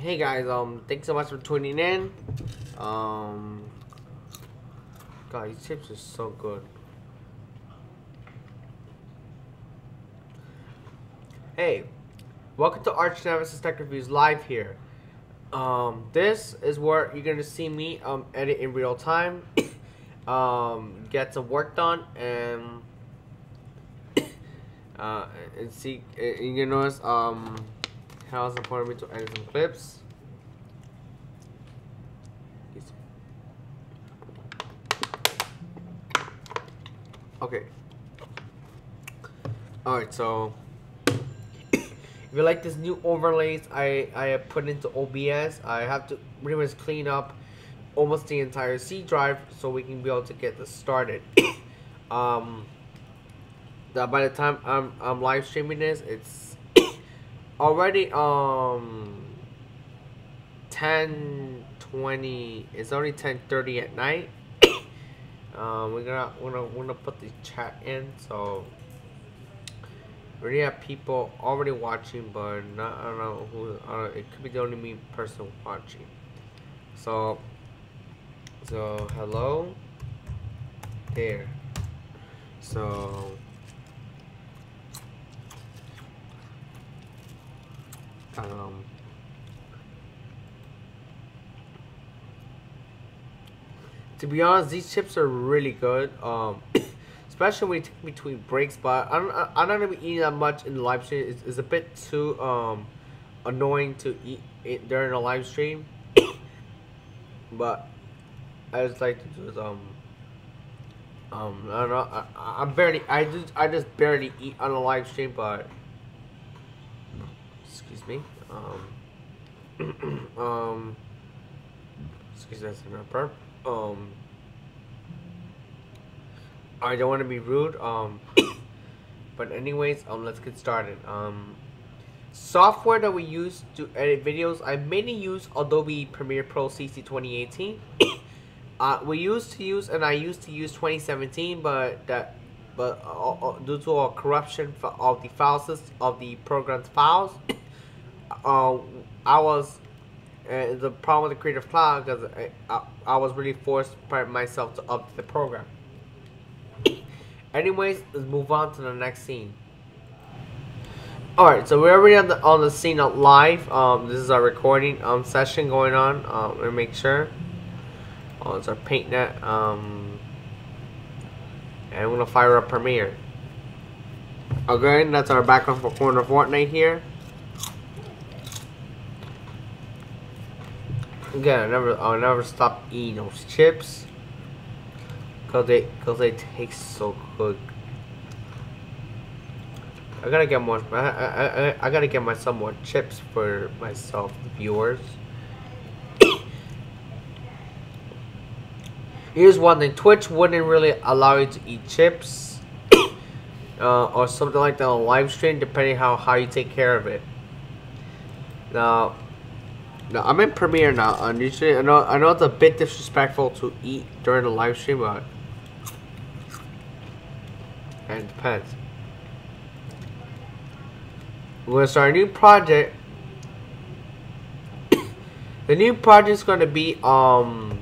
Hey guys, thanks so much for tuning in. Um, God, these chips are so good. Hey, welcome to Arch Nemesis Tech Reviews Live here. This is where you're gonna see me edit in real time, get some work done, uh, and see. You notice how it's important to edit some clips. Okay. All right, so. If you like this new overlays I have put into OBS, I have to pretty much clean up almost the entire C drive so we can be able to get this started. um, by the time I'm live streaming this, it's already 10:20. It's already 10:30 at night. We're gonna put the chat in so. We already have people already watching, but not, I don't know who. It could be the only me person watching. So hello there. So um, to be honest, these chips are really good. Especially when you take between breaks. But I'm not gonna be eating that much in the live stream. It's a bit too annoying to eat it during a live stream. But I just like to do is I don't know. I just barely eat on a live stream, but excuse me. Um, excuse me, that's not burp. I don't want to be rude. But anyways, let's get started. Software that we use to edit videos. I mainly use Adobe Premiere Pro CC 2018. We used to use, and I used to use 2017, but due to a corruption of the files of the program's files, I was the problem with the Creative Cloud because I was really forced by myself to update the program. Anyways, let's move on to the next scene. Alright, so we're already on the scene live. This is our recording session going on. Let me make sure. It's our paint net. And I'm gonna fire up Premiere. Okay, that's our background for corner Fortnite here. Again, I'll never stop eating those chips. Cause they taste so good. I gotta get more. I gotta get myself more chips for myself, the viewers. Here's one thing: Twitch wouldn't really allow you to eat chips, or something like that on live stream, depending how you take care of it. Now I'm in Premiere now, and usually I know it's a bit disrespectful to eat during the live stream, but it depends. We're gonna start a new project. The new project is gonna be I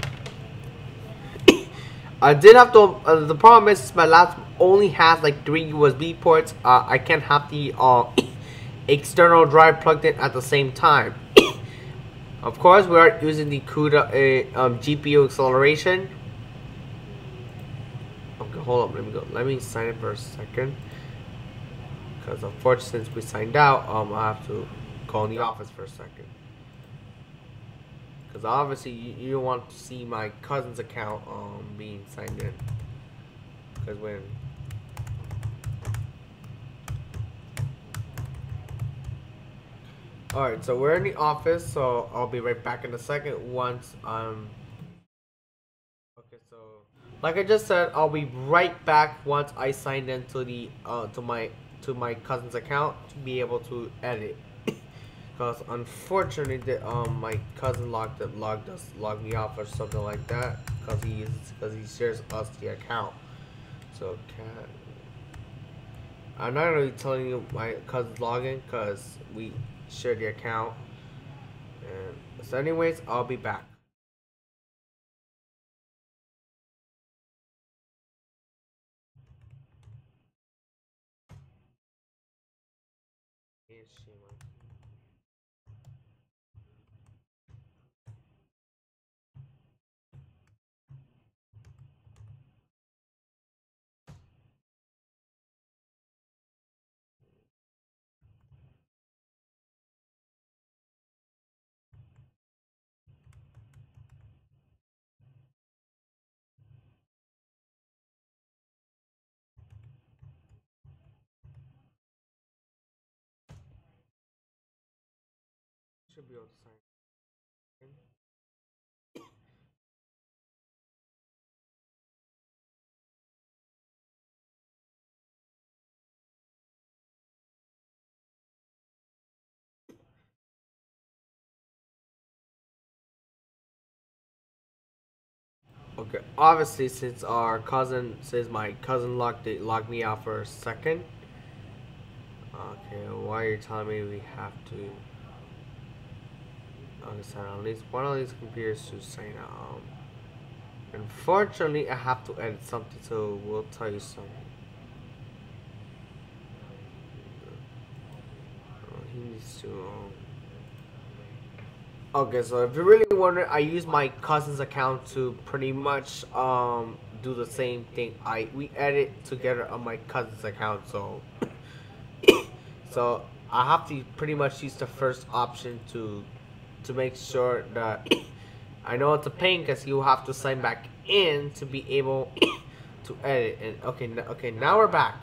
did have to. The problem is my laptop only has like 3 USB ports. I can't have the external drive plugged in at the same time. Of course, we are using the CUDA GPU acceleration. Okay, hold up. Let me sign in for a second. Because unfortunately, since we signed out, I have to call in the office for a second. Because obviously, you don't want to see my cousin's account being signed in. Because when alright, so we're in the office, so I'll be right back in a second once okay, so like I just said, I'll be right back once I sign into the to my cousin's account to be able to edit. Because unfortunately, my cousin logged me off or something like that. Because he shares us the account. So I'm not really telling you my cousin's login because we share the account, And so anyways, I'll be back. Should be able to sign in. Okay, obviously since my cousin locked me out for a second. Okay, why are you telling me we have to understand at least one of these computers to sign out? Unfortunately, I have to edit something, so we'll tell you something. He needs to. Okay, so if you really wonder, I use my cousin's account to pretty much do the same thing. We edit together on my cousin's account, so so I have to pretty much use the first option to make sure that I know it's a pain because you have to sign back in to be able to edit. And okay, now we're back.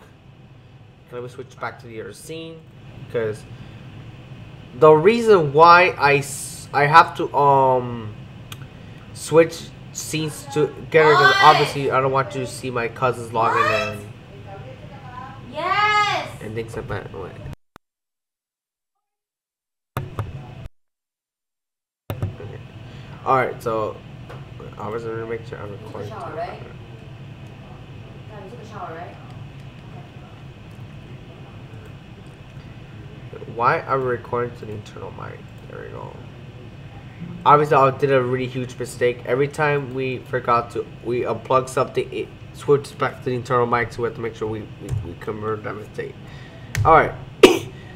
Can we switch back to the other scene? Because the reason why I have to switch scenes together because obviously I don't want you to see my cousin's login and things like that. Okay. All right, so I was gonna make sure I'm recording. Shower, right? You took a shower, right? Why are we recording to the internal mic? There we go. Obviously, I did a really huge mistake. Every time we unplug something, it switches back to the internal mic, so we have to make sure we convert that mistake. All right.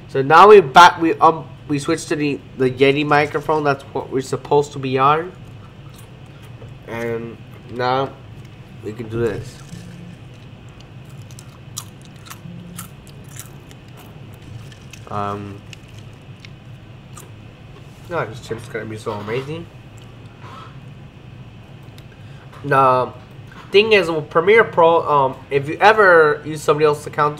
So now we're back. We switched to the Yeti microphone. That's what we're supposed to be on. And now we can do this. No, this chip's gonna be so amazing. The thing is, with Premiere Pro, if you ever use somebody else's account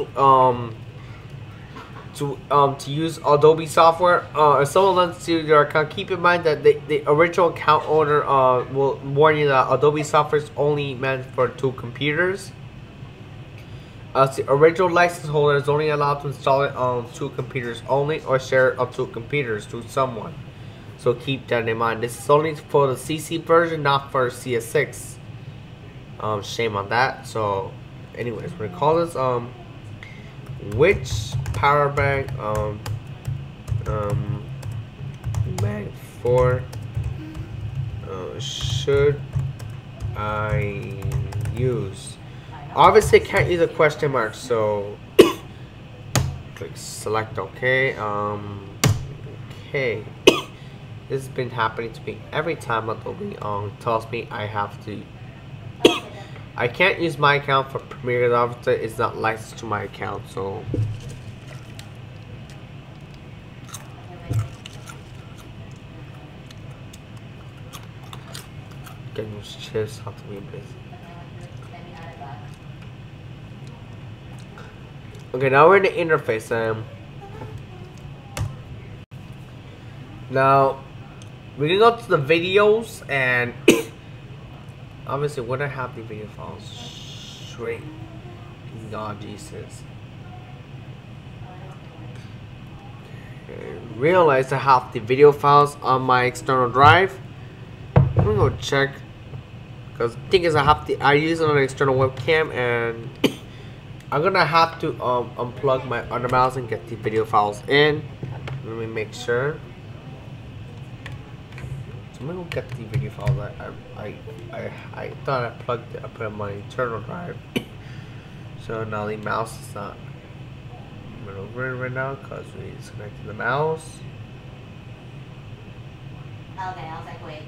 to use Adobe software, if someone lends to your account, keep in mind that the original account owner will warn you that Adobe software is only meant for 2 computers. The original license holder is only allowed to install it on 2 computers only, or share up to computers to someone. So keep that in mind. This is only for the CC version, not for CS6. Shame on that. So, anyways, we're gonna call this which power bank bank 4 should I use? Obviously, I can't use a question mark, so click select OK. Okay. This has been happening to me every time Adobe tells me I have to. I can't use my account for Premiere because obviously it's not licensed to my account, so. Getting those chips have to be busy. Okay, now we're in the interface. Now we can go to the videos and obviously when I have the video files straight. God Jesus. Okay, realize I have the video files on my external drive. I'm gonna go check because the thing is I use it on an external webcam and I'm gonna have to unplug my other mouse and get the video files in. Let me make sure. So I'm gonna go get the video files. I thought I plugged it. I put it on my internal drive. So now the mouse is not maneuvering right now because we disconnected the mouse. Okay, I was like, wait.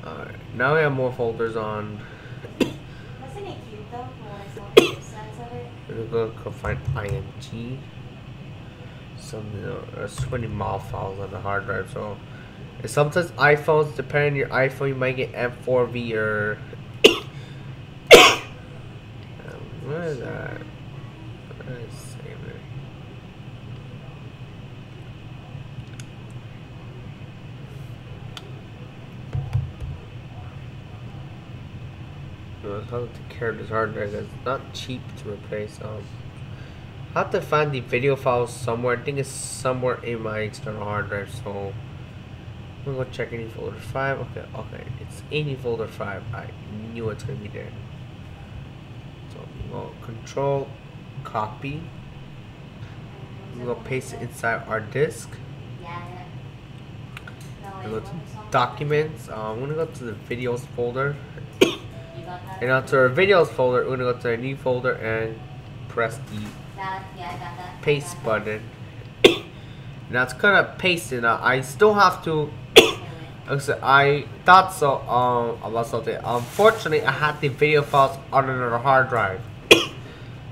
Alright, now we have more folders on. Wasn't it cute though when I saw the both sides of it? We're gonna go find IMG. There's so many MAL files on the hard drive, so sometimes iPhones, depending on your iPhone, you might get M4V or what is that? Let's save it. I have to take care of this hard drive. It's not cheap to replace. I have to find the video files somewhere. I think it's somewhere in my external hard drive. So I'm gonna go check any folder 5. Okay, it's any folder 5. I knew it's gonna be there. So we'll Control copy. We'll paste it inside our disk. Yeah. No, Go to documents. I'm gonna go to the videos folder. You got that? And onto our videos folder, we're gonna go to a new folder and press the Yeah, I got that. paste button. Now it's gonna paste it. Now I still have to. I thought so. About something. Unfortunately, I had the video files on another hard drive.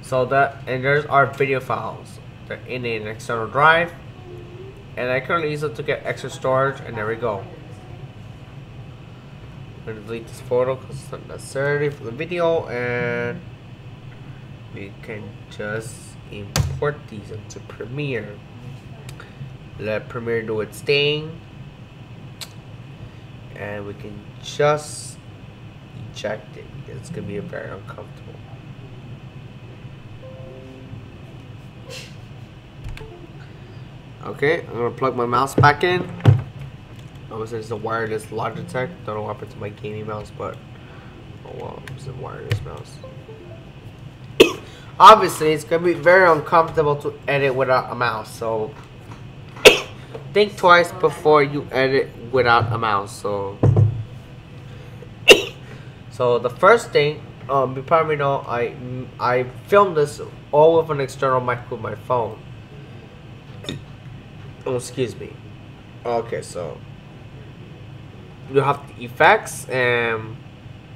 So there's our video files. They're in an external drive, and I currently use it to get extra storage. And there we go. I'm gonna delete this photo because it's not necessary for the video, and we can just import these into Premiere. Let Premiere do its thing, and we can just eject it because it's gonna be very uncomfortable. Okay, I'm gonna plug my mouse back in. Obviously, it's a wireless Logitech. Don't know what happened to my gaming mouse, but oh well, it's a wireless mouse. Obviously, it's gonna be very uncomfortable to edit without a mouse, so think twice before you edit without a mouse. So the first thing, you probably know, I filmed this all with an external mic with my phone. Oh, excuse me. Okay, so you have the effects and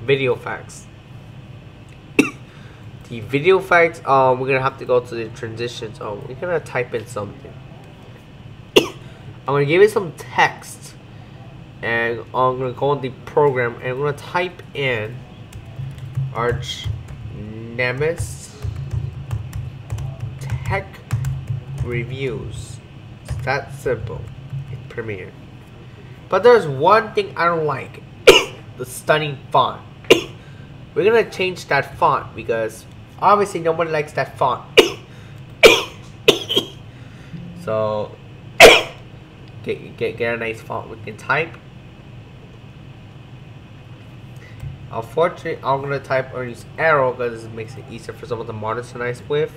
video effects. The video effects, we're gonna have to go to the transitions. We're gonna type in something. I'm gonna give it some text, and I'm gonna go on the program, and I'm gonna type in Arch Nemesis Tech Reviews. It's that simple in Premiere. But there's one thing I don't like. The stunning font. We're gonna change that font because obviously nobody likes that font. So get a nice font we can type. Unfortunately, I'm gonna type or use arrow because it makes it easier for someone to monetize with.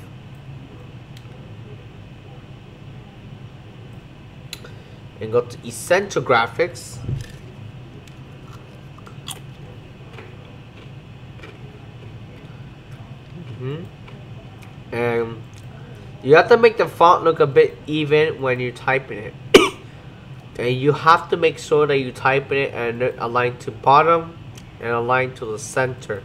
And go to Essential Graphics. And you have to make the font look a bit even when you're typing it. And you have to make sure that you type it and align to bottom and align to the center.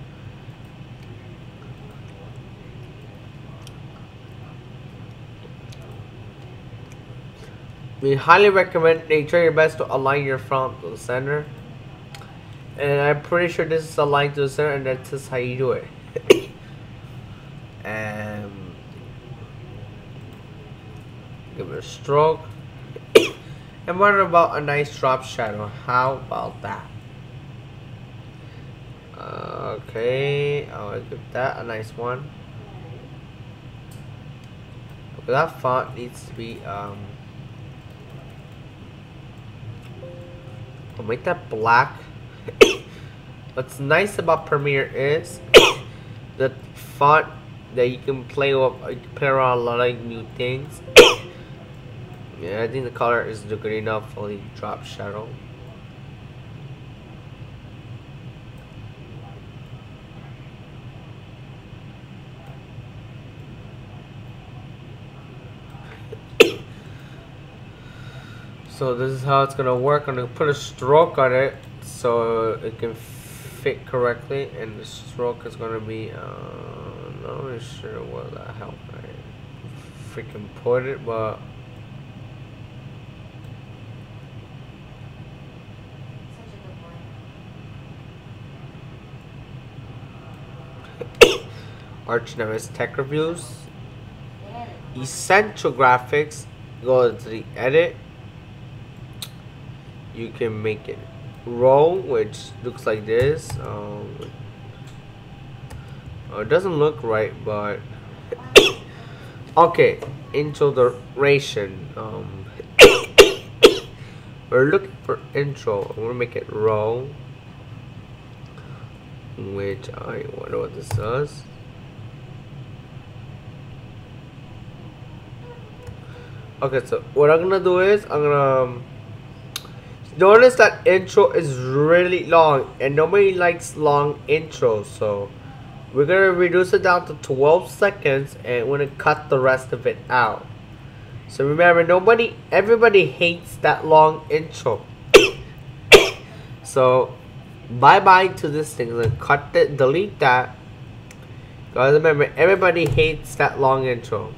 We highly recommend that you try your best to align your font to the center. And I'm pretty sure this is aligned to the center, and that's just how you do it. And give it a stroke. And what about a nice drop shadow? How about that? Okay, I'll give that a nice one. But that font needs to be I'll make that black. What's nice about Premiere is the font that you can play with. You can play around a lot of new things. Yeah, I think the color is good enough for the drop shadow. So this is how it's gonna work. I'm gonna put a stroke on it so it can fit correctly, and the stroke is gonna be not really sure what the hell I freaking put it, but Arch Nevis Tech Reviews, Essential Graphics. Go to the edit. You can make it roll, which looks like this. It doesn't look right, but okay. Intro duration. We're looking for intro. I want to make it roll, which I wonder what this does. Okay, so what I'm gonna do is I'm gonna notice that intro is really long, and nobody likes long intros, so we're gonna reduce it down to 12 seconds, and we're gonna cut the rest of it out. So remember, everybody hates that long intro. So bye bye to this thing. I'm gonna cut it, delete that. Because remember, everybody hates that long intro.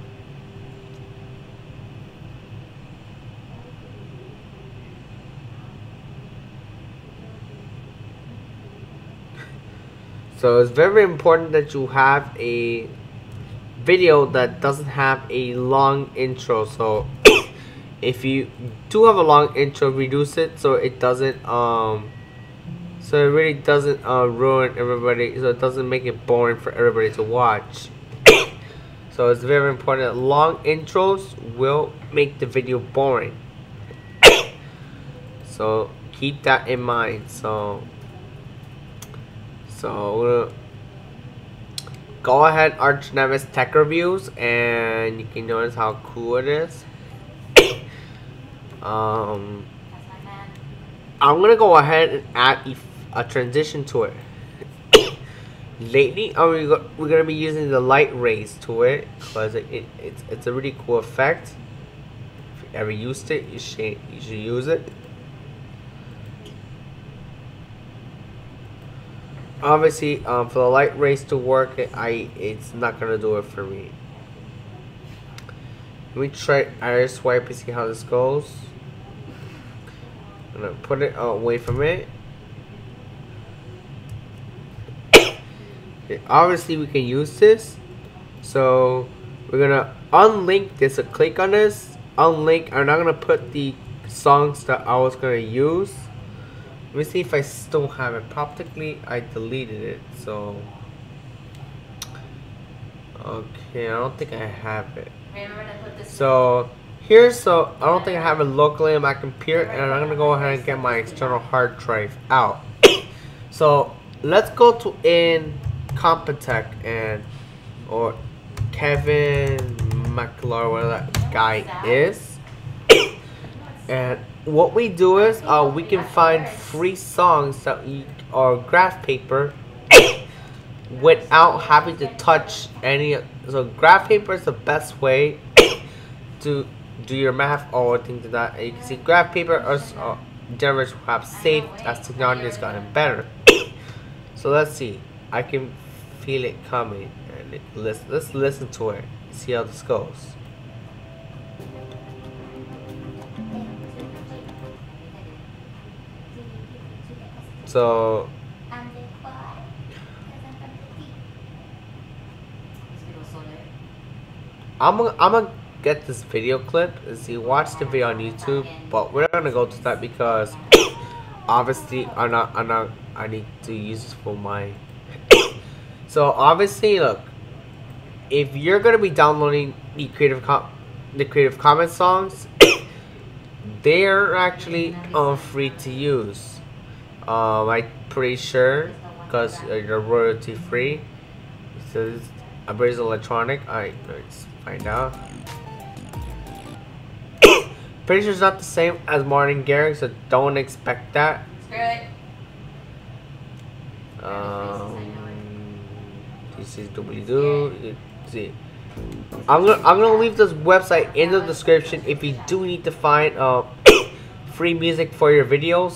So it's very important that you have a video that doesn't have a long intro. So if you do have a long intro, reduce it so it doesn't so it really doesn't ruin everybody, so it doesn't make it boring for everybody to watch. So it's very important that long intros will make the video boring. So keep that in mind. So we'll go ahead, Arch Nevis Tech Reviews, and you can notice how cool it is. I'm gonna go ahead and add a transition to it. Lately, we're gonna be using the light rays to it because it's a really cool effect. If you ever used it, you should use it. Obviously, for the light rays to work, it's not gonna do it for me. Let me try iris swipe and see how this goes. I'm gonna put it away from it. Okay, obviously, we can use this. So we're gonna unlink this. So click on this, unlink. I'm not gonna put the songs that I was gonna use. Let me see if I still have it. Practically, I deleted it, so okay, I don't think I have it. So I don't think I have it locally on my computer, and I'm gonna go ahead and get my external hard drive out. So let's go to Incompetech or Kevin McClure, whatever that guy is, and what we do is we can find free songs that or graph paper without having to touch any. So graph paper is the best way to do your math or things like that. And you can see graph paper or generators have saved as technology has gotten better. So let's see. I can feel it coming, and let's listen to it. See how this goes. So I'm gonna get this video clip and see, watch the video on YouTube, but we're not gonna go to that because obviously I need to use this for my so obviously, look, if you're gonna be downloading the Creative Commons songs, they're actually free to use. I'm pretty sure because they're royalty free. So this is Abrasive Electronic. Let's find out. Pretty sure it's not the same as Martin Garrix, so don't expect that. This is doobly-doo. See, I'm gonna leave this website in the description if you do need to find free music for your videos.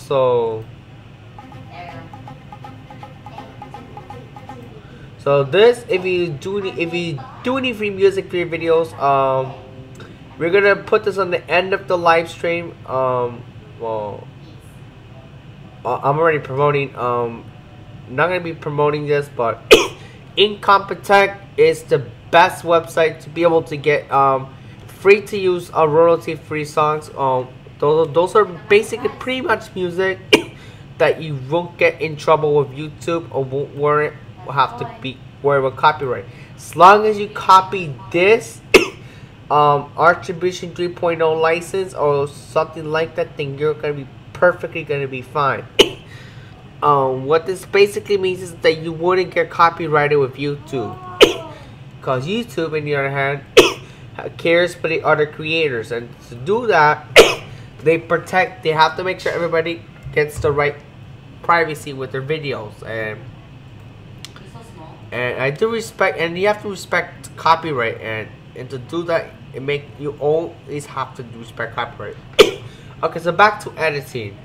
So this, if you do any free music for your videos, we're gonna put this on the end of the live stream. Well, I'm already promoting. Not gonna be promoting this, but Incompetech is the best website to be able to get free to use royalty free songs. Those are basically pretty much music that you won't get in trouble with YouTube or won't worry have to be worried with copyright. As long as you copy this attribution 3.0 license or something like that, then you're gonna be perfectly gonna be fine. What this basically means is that you wouldn't get copyrighted with YouTube, because YouTube, on the other hand, cares for the other creators, and to do that, they have to make sure everybody gets the right privacy with their videos, and I do respect, and you have to respect copyright, and to do that, you always have to respect copyright. Okay, so back to editing.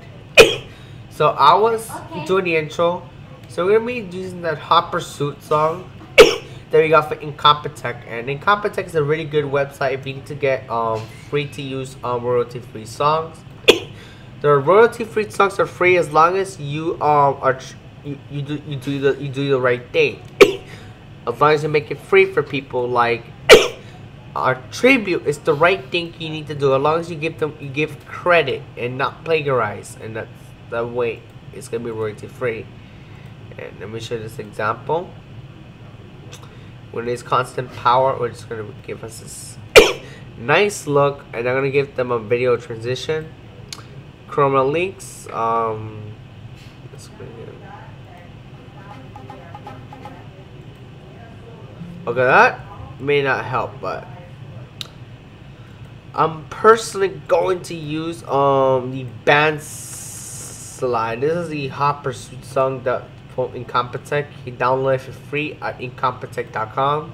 So I was doing the intro, so we're gonna be using that Hot Pursuit song that we got for Incompetech, and Incompetech is a really good website if you need to get free to use royalty free songs. The royalty free songs are free as long as you you do the right thing. As long as you make it free for people, like our tribute is the right thing you need to do. As long as you give credit and not plagiarize, and that way it's gonna be royalty free. And let me show you this example. When it's constant power, we're just gonna give us this nice look, and I'm gonna give them a video transition. Chroma links. Okay, that may not help, but I'm personally going to use the band slide. This is the Hot Pursuit song that from Incompetech. You download it for free at incompetech.com.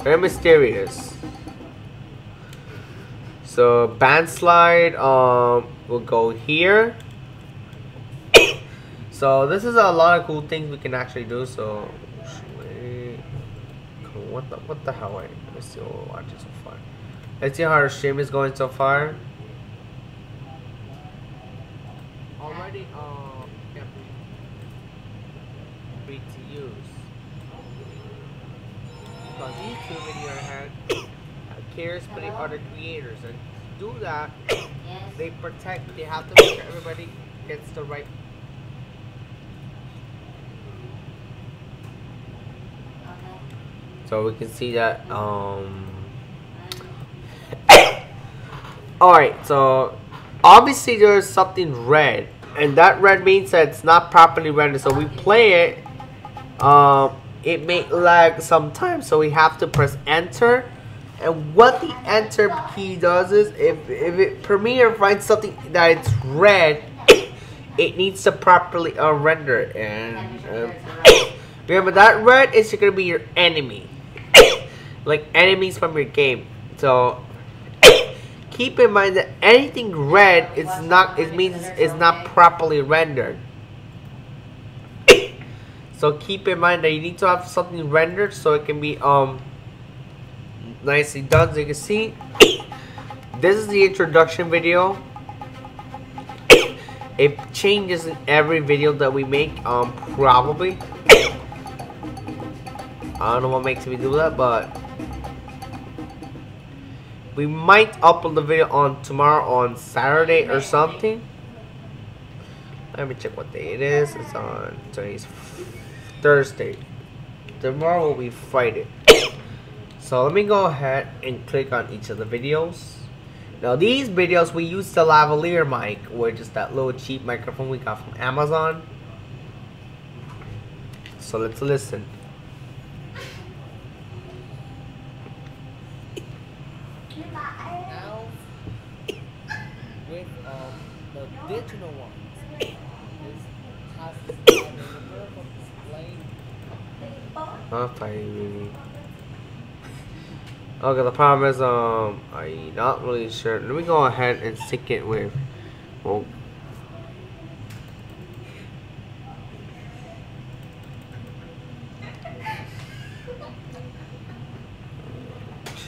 Very mysterious. So band slide will go here. So this is a lot of cool things we can actually do. So what the hell? Wait, let's see what we're watching so far. Let's see how our stream is going so far. Already free to use. Because YouTube, in your hand, cares for the other creators, and to do that, they have to make sure everybody gets the right. So we can see that. Alright, so obviously there's something red, and that red means that it's not properly rendered. So we play it. It may lag sometimes, so we have to press enter. And what the enter key does is, if Premiere finds something that it's red, it needs to properly render it. And remember, that red is going to be your enemy, like enemies from your game. So keep in mind that anything red means it's not properly rendered. So keep in mind that you need to have something rendered so it can be nicely done. So you can see, this is the introduction video. It changes in every video that we make, probably. I don't know what makes me do that, but we might upload the video on tomorrow, on Saturday or something. Let me check what day it is. It's on today's Thursday. Tomorrow will be Friday. So let me go ahead and click on each of the videos. Now these videos we use the lavalier mic, which is that little cheap microphone we got from Amazon. So let's listen. Now with the digital ones has a numerical display. Not really. Okay, the problem is I'm not really sure. Let me go ahead and sync it with. Well,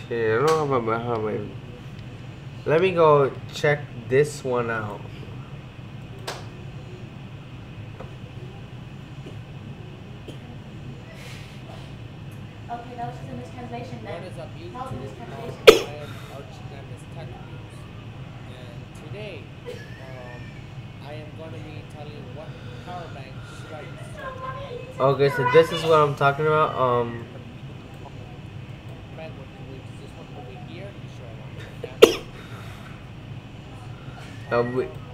shit, I don't know about how my. Let me go check this one out. Okay, that was just a mistranslation then. What is up, YouTube? That was a mistranslation. I am Archnemis Tech Reviews, and today I am going to be telling you what power bank should I use to charge. Okay, so this is what I'm talking about. Bank would be this one over here.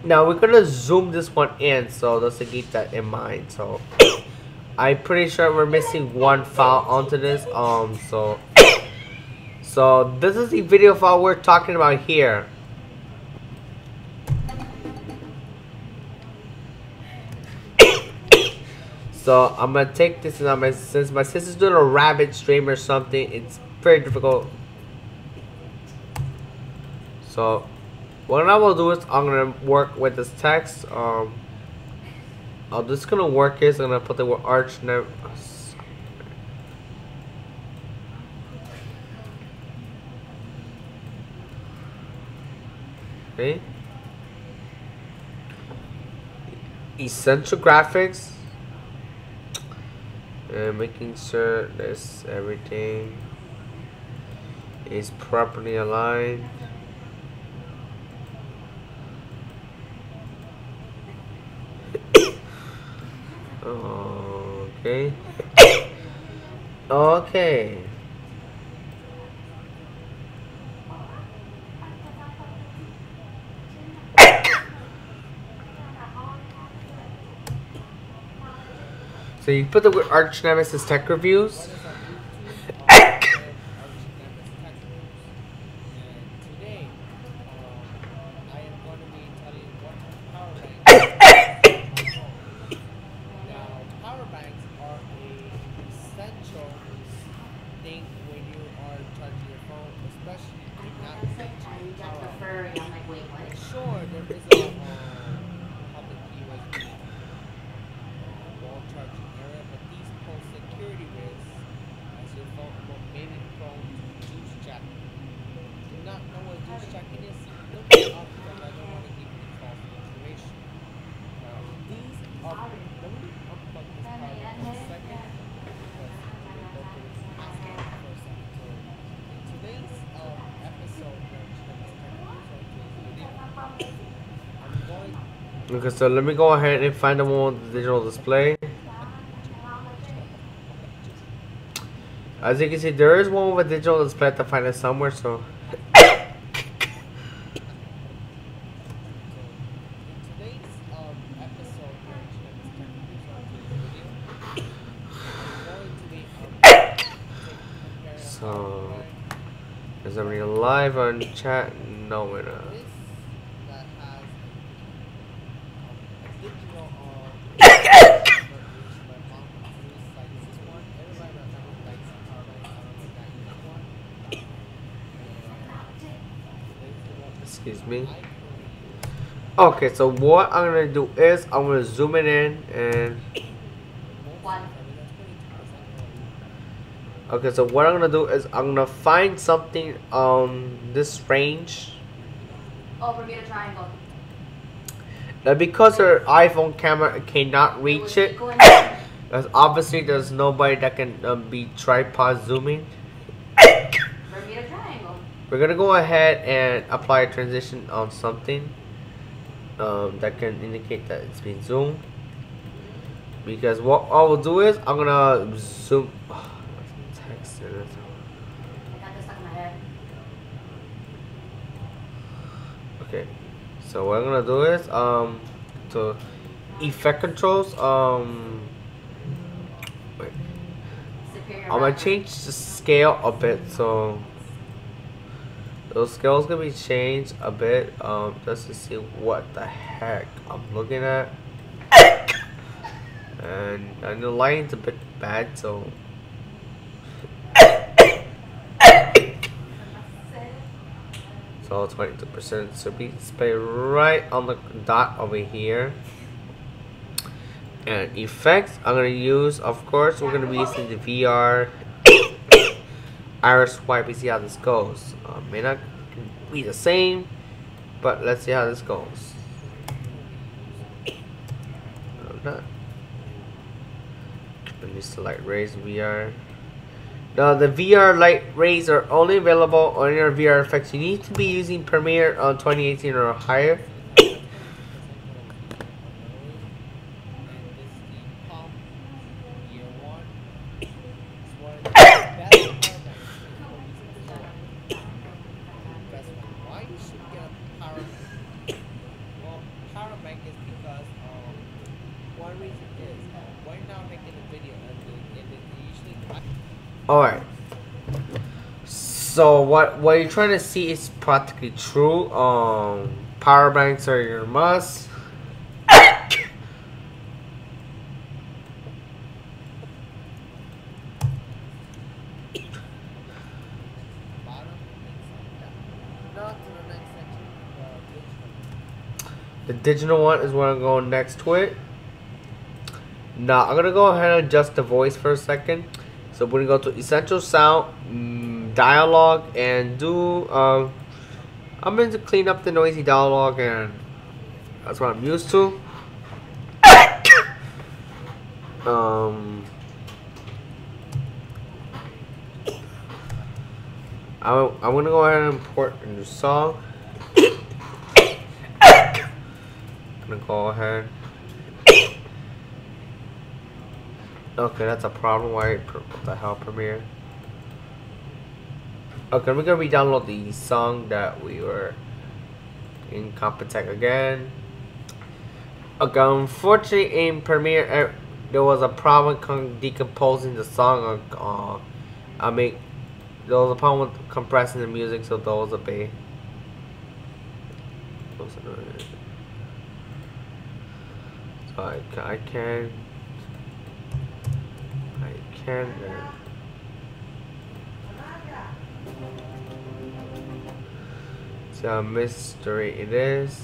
Now we're gonna zoom this one in, so let's keep that in mind. So I'm pretty sure we're missing one file onto this. So this is the video file we're talking about here. So I'm gonna take this, and since my sister's doing a rabbit stream or something, it's very difficult. So what I will do is I'm gonna work with this text. I'm just gonna work is I'm gonna put the word arch never. Okay. Essential graphics. And making sure this everything is properly aligned. Okay. Okay. So you put the word arch nemesis tech reviews. Sure, there is a public USB wall charging area, but these pose security risks as your phone may be prone to juice jacking. Do not know what juice jacking is? Look it up because I don't want to give you false information. These are. Let me unplug this power for a second because we'll go through this aspect for a second. So, in today's episode, Okay, so let me go ahead and find the one with the digital display. As you can see, there is one with a digital display. I have to find it somewhere, so. So, is everybody live on chat? No, we're not. Excuse me. Okay, so what I'm gonna do is I'm gonna zoom it in and. Okay, so what I'm gonna do is I'm gonna find something this range. Oh, Bermuda Triangle. Now because her iPhone camera cannot reach it, because obviously there's nobody that can be tripod zooming. Bermuda Triangle. We're gonna go ahead and apply a transition on something that can indicate that it's being zoomed. Because what I will do is I'm gonna zoom. Text it. I got this stuck in my head. Okay, so what I'm gonna do is to effect controls wait. I'm gonna change the scale a bit, so Those scales gonna be changed a bit, just to see what the heck I'm looking at. And the lighting's a bit bad, so so 22%. So we display right on the dot over here. And effects, I'm gonna use, of course, we're gonna be using the VR iris swipe. We see how this goes. May not be the same, but let's see how this goes. Not. Let me select raise VR. Now the VR light rays are only available on your VR effects. You need to be using Premiere on 2018 or higher. Alright. So what you're trying to see is practically true. Power banks are your must. The digital one is where I'm going next to it. Now I'm gonna go ahead and adjust the voice for a second. So we're gonna go to essential sound, dialogue, and do. I'm going to clean up the noisy dialogue, and that's what I'm used to. I'm gonna go ahead and import a new song. I'm gonna go ahead. Okay, that's a problem. Why? What the hell, Premiere? Okay, we're gonna re-download the song that we were in Compotech again. Okay, unfortunately in Premiere there was a problem decomposing the song. There was a problem with compressing the music, so that was a bit. So I can. See how mystery it is.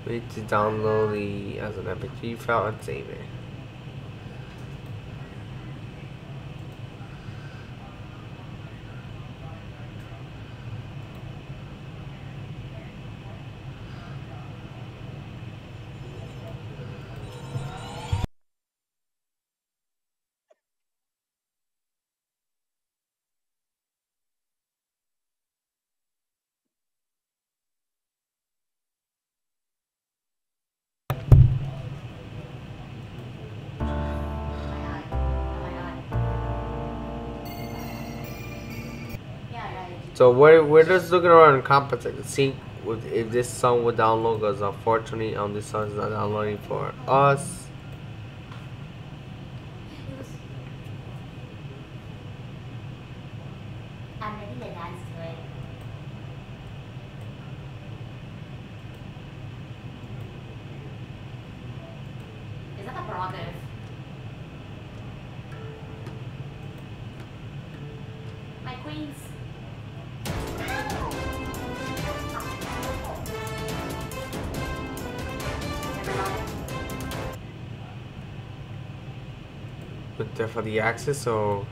We need to download the as an MP3 file and save it. So we're just looking around Compotech to see if this song would download, because unfortunately this song is not downloading for us. I'm ready to dance to it. Is that a prerogative? My queens. With there for the access, so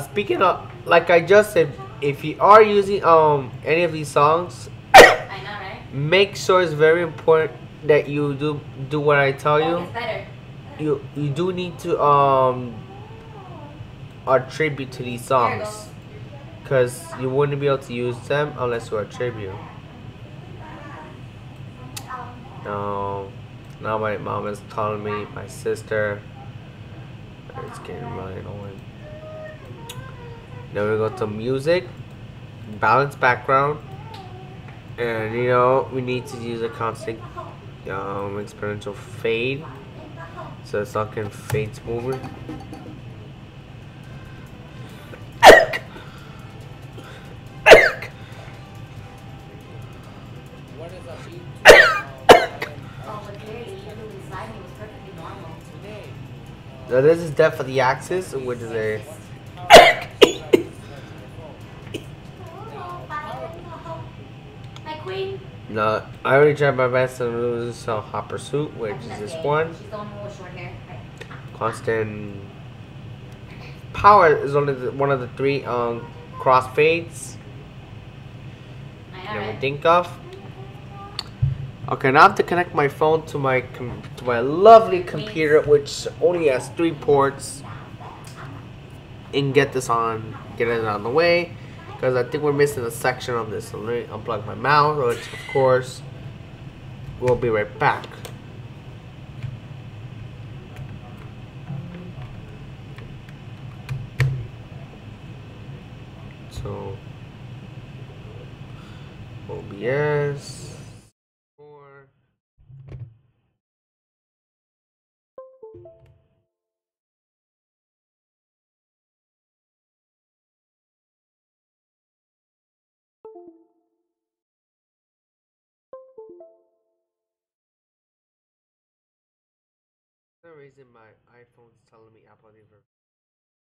speaking of, like I just said, if you are using any of these songs, I know, right? make sure it's very important that you do what I tell you. It's better. You do need to attribute to these songs, because you wouldn't be able to use them unless you attribute. Now my mom is telling me, my sister. It's getting really annoying. Then we go to music, balance background, and we need to use a constant exponential fade, so the song can fade smoothly. was on YouTube. I Oh, but clearly you understand knew inside me was perfectly normal. today. Now this is depth of the axis, which is That's a what power button charges your phone. Oh, Now, power. no. My queen. no. I already tried my best to lose a hot pursuit, which I think is that's this gay. one. She's the one with short hair. Right. Constant power is only one of the three crossfades I that we know, right? think of. Okay, now I have to connect my phone to my lovely computer, which only has 3 ports, and get it on the way, because I think we're missing a section on this. So let me unplug my mouse, which of course we'll be right back. So OBS 4. For some reason my iPhone's telling me uploading for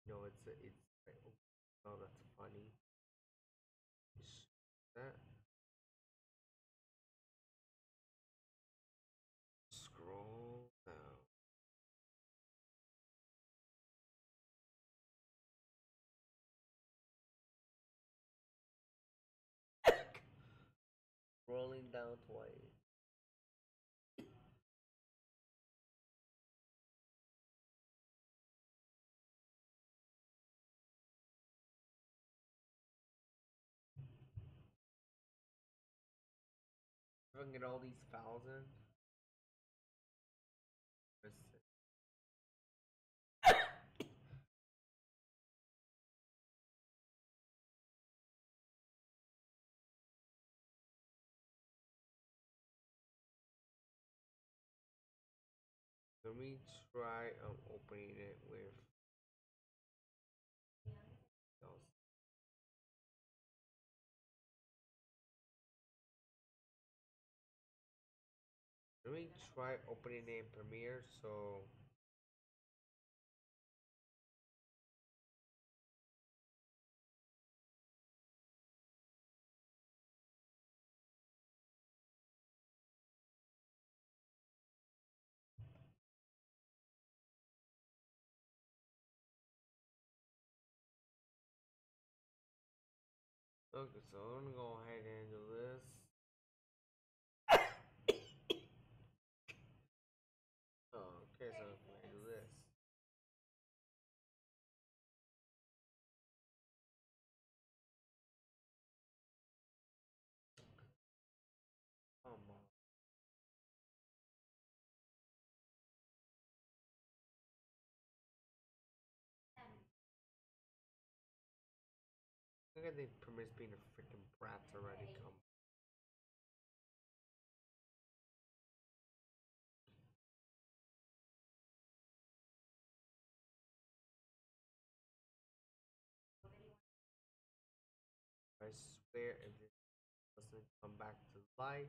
it's like, oh that's funny. That scroll down. Rolling down twice. If I can get all these files in. Let me try opening it with else. Let me try opening it in Premiere. So okay, so I'm gonna go ahead and do this. Okay, so I'm gonna do this. Come on. Look at the Premiere's being a freaking brat already. Come. I swear if this doesn't come back to life.